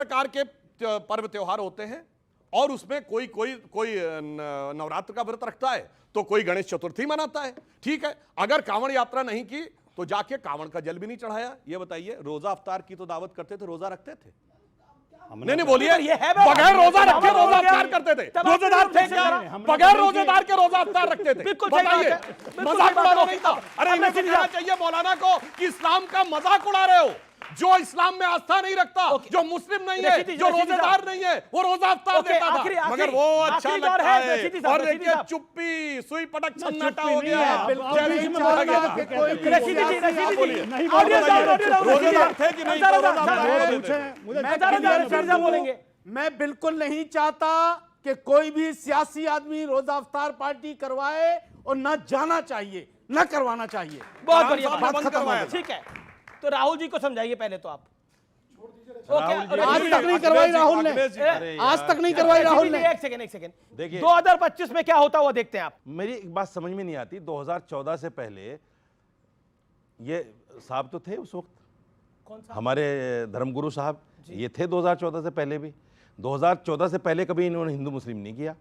प्रकार के पर्व त्योहार होते हैं और उसमें कोई नवरात्र का व्रत रखता है, तो कोई गणेश चतुर्थी मनाता है। ठीक है, अगर कांवड़ यात्रा नहीं की तो जाके कांवड़ का जल भी नहीं चढ़ाया। ये बताइए, रोजा अफ्तार की तो दावत करते थे, रोजा रखते थे? नहीं बोलिए, बगैर रोजा रखे रोजा अफ्तार करते थे, रोजेदार थे क्या? बगैर रोजेदार के रोजा अफ्तार रखते थे। बताइए, मजाक उड़ाना नहीं था। अरे इन्हें समझना चाहिए मौलाना को कि इस्लाम का मजाक उड़ा रहे हो। जो इस्लाम में आस्था नहीं रखता, जो मुस्लिम नहीं है, जो रोजेदार नहीं है, वो रोजा अफ्तार देता था, मगर वो अच्छा लगता है। और देखिए, चुप्पी सुई पटक सन्नाटा हो गया। रोजेदार थे कि नहीं? मैं बिल्कुल नहीं चाहता कि कोई भी सियासी आदमी रोजा अफ्तार पार्टी करवाए, और न जाना चाहिए, न करवाना चाहिए। बहुत बढ़िया, बात खत्म हो गई। ठीक है, तो राहुल जी को समझाइए पहले तो आप। आज तक नहीं करवाई राहुल ने, आज तक नहीं करवाई राहुल ने। एक सेकंड देखिए, 2025 में क्या होता हुआ देखते हैं आप। मेरी एक बात समझ में नहीं आती, 2014 से पहले ये साहब तो थे उस वक्त, कौन सा? हमारे धर्मगुरु साहब, ये थे 2014 से पहले भी। 2014 से पहले कभी इन्होंने हिंदू मुस्लिम नहीं किया।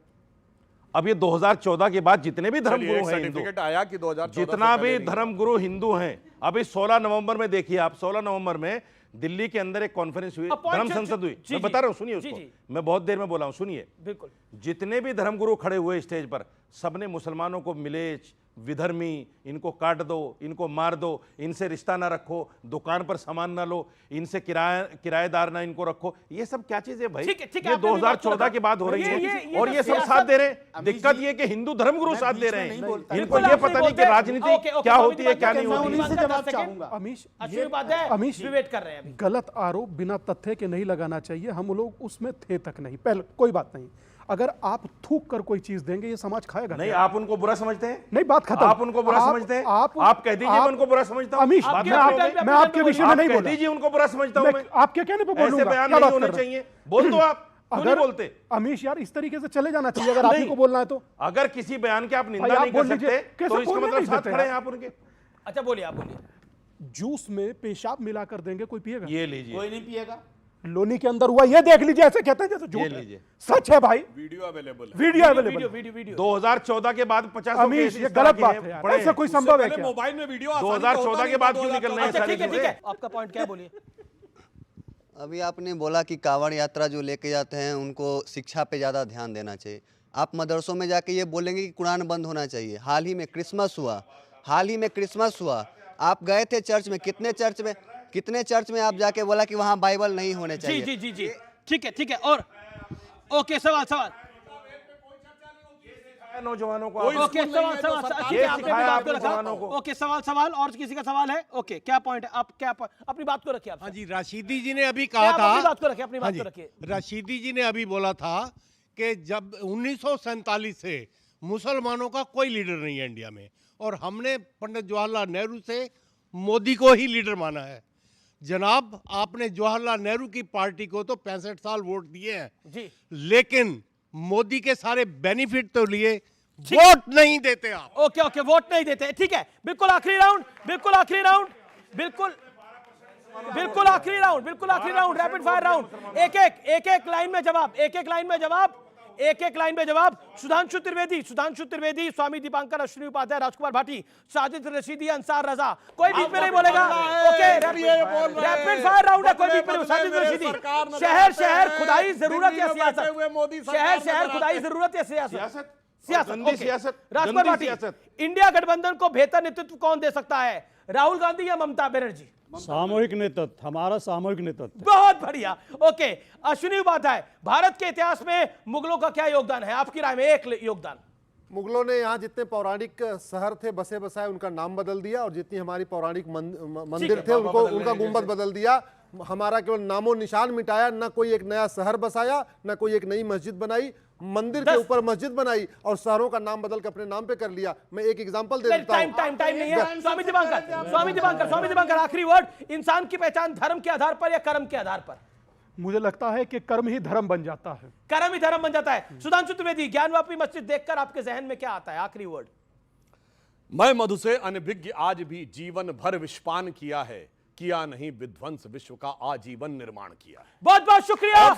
अब ये 2014 के बाद जितने भी धर्मगुरु हैं, सर्टिफिकेट आया कि 2014 जितना भी धर्मगुरु हिंदू हैं, अभी 16 नवंबर में देखिए आप, 16 नवंबर में दिल्ली के अंदर एक कॉन्फ्रेंस हुई, धर्म संसद हुई। मैं बता रहा हूं, सुनिए उसको, मैं बहुत देर में बोला हूं, सुनिए। बिल्कुल, जितने भी धर्मगुरु खड़े हुए स्टेज पर, सबने मुसलमानों को मिले, विधर्मी, इनको काट दो, इनको मार दो, इनसे रिश्ता ना रखो, दुकान पर सामान ना लो, इनसे किराएदार ना इनको रखो। ये सब क्या चीज है भाई? ये 2014 के बाद हो रही है और ये सब साथ दे रहे हैं। दिक्कत ये कि हिंदू धर्मगुरु साथ दे रहे हैं, इनको ये पता नहीं कि राजनीति क्या होती है, क्या नहीं होती। अमीश वेट कर रहे हैं। गलत आरोप बिना तथ्य के नहीं लगाना चाहिए, हम लोग उसमें थे तक नहीं। पहले कोई बात नहीं, अगर आप थूक कर कोई चीज देंगे ये समाज खाएगा नहीं। आप उनको बुरा समझते हैं? नहीं, बात खत्म। आप उनको बुरा समझते हैं? आप कह दीजिए मैं उनको बुरा समझता हूं। अमीश, मैं आपके विषय में नहीं बोल रहा। दीजिए उनको बुरा समझता हूं मैं। आपके कहने पे बोलूंगा, ऐसे बयान नहीं होने चाहिए। बोल दो आप, अगर बोलते अमीश यार इस तरीके से चले जाना चाहिए। अगर आप को बोलना है तो, अगर किसी बयान के आप निंदा नहीं कर सकते तो इसका मतलब साथ खड़े हैं आप उनके। अच्छा बोलिए, आप बोलिए। जूस में पेशाब मिला कर देंगे, कोई पिएगा? ये लीजिए, कोई नहीं पिएगा। लोनी के अंदर हुआ, ये देख लीजिए। ऐसे कहते हैं जैसे झूठ है, सच है भाई। वीडियो अवेलेबल है, वीडियो अवेलेबल। 2014 के बाद 50 अमीश, ये गलत बात है यार, ऐसा कोई संभव है क्या? मोबाइल में वीडियो 2014 के बाद क्यों निकल रहे हैं? ठीक है, आपका पॉइंट क्या है, बोलिए। अभी आपने बोला कि कांवड़ यात्रा जो लेके जाते हैं उनको शिक्षा पे ज़्यादा ध्यान देना चाहिए। आप मदरसों में जाके ये बोलेंगे कि कुरान बंद होना चाहिए। हाल ही में क्रिसमस हुआ, आप गए थे चर्च में, कितने चर्च में आप जाके बोला कि वहाँ बाइबल नहीं होने चाहिए? जी, ठीक है। और ओके, सवाल नौजवानों को, ओके, सवाल और किसी का सवाल है? ओके, क्या पॉइंट है? आप क्या अपनी बात को रखिए। हाँ जी, राशिदी जी ने अभी कहा था, अपनी बात को रखिए। राशिदी जी ने अभी बोला था कि जब 1947 से मुसलमानों का कोई लीडर नहीं है इंडिया में, और हमने पंडित जवाहरलाल नेहरू से मोदी को ही लीडर माना है। जनाब, आपने जवाहरलाल नेहरू की पार्टी को तो 65 साल वोट दिए हैं जी, लेकिन मोदी के सारे बेनिफिट तो लिए, वोट नहीं देते आप। ओके, वोट नहीं देते। ठीक है, बिल्कुल आखिरी राउंड, बिल्कुल आखिरी राउंड, रैपिड फायर राउंड। एक लाइन में जवाब। सुधांशु त्रिवेदी, स्वामी दीपांकर, अश्विनी उपाध्याय, राजकुमार भाटी, साजिद रशीदी, अंसार रजा। कोई बीच में नहीं बोलेगा। ओके, रैपिड फायर राउंड है, कोई बीच में नहीं। साजिद रशीदी, शहर खुदाई जरूरत या सियासत? शहर खुदाई जरूरत या सियासत? सियासत। राजकुमार भाटी, इंडिया गठबंधन को बेहतर नेतृत्व कौन दे सकता है, राहुल गांधी या ममता बनर्जी? सामूहिक नेतृत्व, हमारा सामूहिक नेतृत्व। बहुत बढ़िया। ओके, अश्विनी उपाध्याय, भारत के इतिहास में मुगलों का क्या योगदान है आपकी राय में? एक योगदान। मुगलों ने यहाँ जितने पौराणिक शहर थे बसे बसाए उनका नाम बदल दिया, और जितनी हमारी पौराणिक मंदिर थे उनका गुंबद बदल दिया। हमारा केवल नामो निशान मिटाया, न कोई एक नया शहर बसाया, न कोई एक नई मस्जिद बनाई, मंदिर के ऊपर मस्जिद बनाई और शहरों का नाम बदल के अपने नाम पे कर लिया। मैं एक एग्जांपल दे देता हूं। टाइम नहीं है। स्वामी दीपांकर, आखिरी वर्ड। इंसान की पहचान धर्म के आधार पर या कर्म के आधार पर? मुझे लगता है कि कर्म ही धर्म बन जाता है। कर्म ही धर्म बन जाता है। सुधांशु त्रिवेदी, ज्ञानवापी मस्जिद देखकर आपके जहन में क्या आता है? आखिरी वर्ड। मैं मधु से अनभिज्ञ आज भी जीवन भर विषपान किया है, किया नहीं विध्वंस, विश्व का आजीवन निर्माण किया है। बहुत बहुत शुक्रिया।